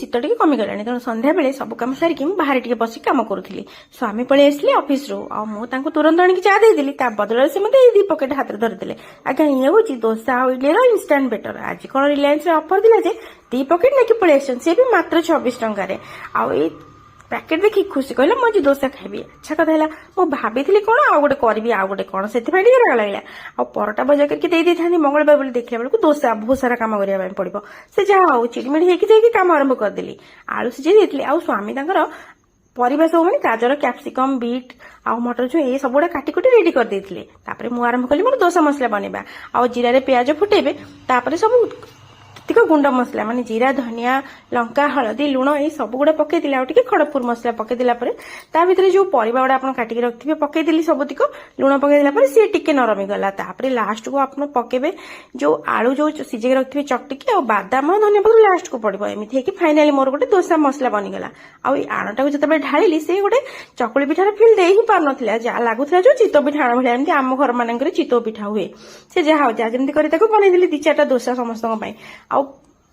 ଶୀତ ଟିକେ କମିଗଲାଣି ତେଣୁ ସନ୍ଧ୍ୟାବେଳେ ସବୁ କାମ ସାରିକି ମୁଁ ବାହାରେ ଟିକେ ବସିକି କାମ କରୁଥିଲି। ସ୍ୱାମୀ ପଳେଇ ଆସିଲେ ଅଫିସରୁ ଆଉ ମୁଁ ତାଙ୍କୁ ତୁରନ୍ତ ଆଣିକି ଚା ଦେଇଦେଲି। ତା ବଦଳରେ ସେ ମୋତେ ଏଇ 2 ପକେଟ ହାତରେ ଧରିଦେଲେ। ଆଜ୍ଞା ଇଏ ହଉଛି ଦୋସା ଆଉ ଇଡଲିର ଇନଷ୍ଟାଣ୍ଟ ବେଟର। ଆଜି କଣ ରିଲାଏନ୍ସରେ ଅଫର ଥିଲା ଯେ 2 ପକେଟ ନେଇକି ପଳେଇ ଆସିଛନ୍ତି, ସେ ବି ମାତ୍ର 24 ଟଙ୍କାରେ। ଆଉ ଏଇ ପ୍ୟାକେଟ ଦେଖି ଖୁସି କହିଲେ ମୁଁ ଆଜି ଦୋସା ଖାଇବି। ଆଚ୍ଛା କଥା ହେଲା ମୁଁ ଭାବିଥିଲି କଣ ଆଉ ଗୋଟେ କରିବି ଆଉ ଗୋଟେ କଣ, ସେଥିପାଇଁ ଟିକେ ରାଗ ଲାଗିଲା। ଆଉ ପରଟା ଭଜା କରିକି ଦେଇଥାନ୍ତି ମଙ୍ଗଳବାର ବୋଲି, ଦେଖିଲା ବେଳକୁ ଦୋସା ବହୁତ ସାରା କାମ କରିବା ପାଇଁ ପଡିବ। ସେ ଯାହା ହଉ ଚିଡିମିଡି ହେଇକି ଯାଇକି କାମ ଆରମ୍ଭ କରିଦେଲି। ଆଳୁ ସିଝେଇ ଦେଇଥିଲି ଆଉ ସ୍ୱାମୀ ତାଙ୍କର ପରିବା ସବୁ ମାନେ ଗାଜର, କ୍ୟାପ୍ସିକମ, ବିଟ୍ ଆଉ ମଟର ଛୁଇଁ ଏ ସବୁଗୁଡା କାଟି କୁଟି ରେଡି କରିଦେଇଥିଲେ। ତାପରେ ମୁଁ ଆରମ୍ଭ କଲି ମୋର ଦୋସା ମସଲା ବନେଇବା। ଆଉ ଜିରାରେ ପିଆଜ ଫୁଟେଇବେ, ତାପରେ ସବୁ ଯେତିକ ଗୁଣ୍ଡ ମସଲା ମାନେ ଜିରା, ଧନିଆ, ଲଙ୍କା, ହଳଦୀ, ଲୁଣ ଏଇ ସବୁ ଗୁଡା ପକେଇଦେଲି। ଆଉ ଟିକେ ଖଡଗପୁର ମସଲା ପକେଇଦେଲା ପରେ ତା ଭିତରେ ଯୋଉ ପରିବା ଗୁଡା ଆପଣ କାଟିକି ରଖିଥିବେ ପକେଇଦେଲି ସବୁତିକ। ଲୁଣ ପକେଇଦେଲା ପରେ ସିଏ ଟିକେ ନରମ ହେଇଗଲା। ତାପରେ ଲାଷ୍ଟକୁ ଆପଣ ପକେଇବେ ଯୋଉ ଆଳୁ ଯୋଉ ସିଝେଇ ରଖିଥିବେ ଚକଟିକି, ଆଉ ବାଦାମ, ଧନିଆ ପତ୍ର ଲାଷ୍ଟକୁ ପଡିବ। ଏମିତି ହେଇକି ଫାଇନାଲି ମୋର ଗୋଟେ ଦୋସା ମସଲା ବନିଗଲା। ଆଉ ଏଇ ଆଣଟାକୁ ଯେତେବେଳେ ଢାଳିଲି ସେ ଗୋଟେ ଚକୁଳି ପିଠାର ଫିଲ୍ ଦେଇ ହିଁ ପାରୁନଥିଲା, ଯାହା ଲାଗୁଥିଲା ଯୋଉ ଚିତଉ ପିଠା ଆଣ ଭଳିଆ, ଏମିତି ଆମ ଘର ମାନଙ୍କରେ ଚିତଉ ପିଠା ହୁଏ। ସେ ଯାହା ହଉ ଯାହା ଯେମିତି କରି ତାକୁ ବନେଇଦେଲି 2-4ଟା ଦୋସା ସମସ୍ତଙ୍କ ପାଇଁ। ଆଉ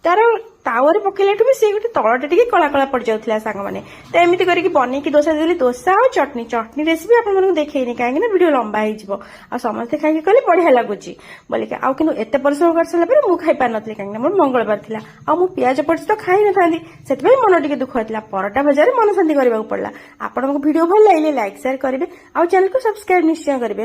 ତାର ତାୱାରେ ପକେଇଲାଠୁ ବି ସେ ଗୋଟେ ତଳଟା ଟିକେ କଳା କଳା ପଡିଯାଉଥିଲା ସାଙ୍ଗମାନେ। ତ ଏମିତି କରିକି ବନେଇକି ଦୋସା ଦେଲି। ଦୋସା ଆଉ ଚଟଣି ରେସିପି ଆପଣମାନଙ୍କୁ ଦେଖେଇନି କାହିଁକି ନା ଭିଡିଓ ଲମ୍ବା ହେଇଯିବ। ଆଉ ସମସ୍ତେ ଖାଇକି କହିଲେ ବଢିଆ ଲାଗୁଛି ବୋଲିକି। ଆଉ କିନ୍ତୁ ଏତେ ପରିଶ୍ରମ କରିସାରିଲା ପରେ ମୁଁ ଖାଇପାରିନଥିଲି କାହିଁକି ନା ମୋର ମଙ୍ଗଳବାର ଥିଲା। ଆଉ ମୁଁ ପିଆଜ ପଡିଛି ତ ଖାଇ ନଥାନ୍ତି, ସେଥିପାଇଁ ମନ ଟିକେ ଦୁଃଖ ହେଇଥିଲା। ପରଟା ଭଜାରେ ମନ ଶାନ୍ତି କରିବାକୁ ପଡିଲା। ଆପଣଙ୍କୁ ଭିଡିଓ ଭଲ ଲାଗିଲେ ଲାଇକ୍ ସେୟାର କରିବେ ଆଉ ଚ୍ୟାନେଲକୁ ସବସ୍କ୍ରାଇବ ନିଶ୍ଚୟ କରିବେ।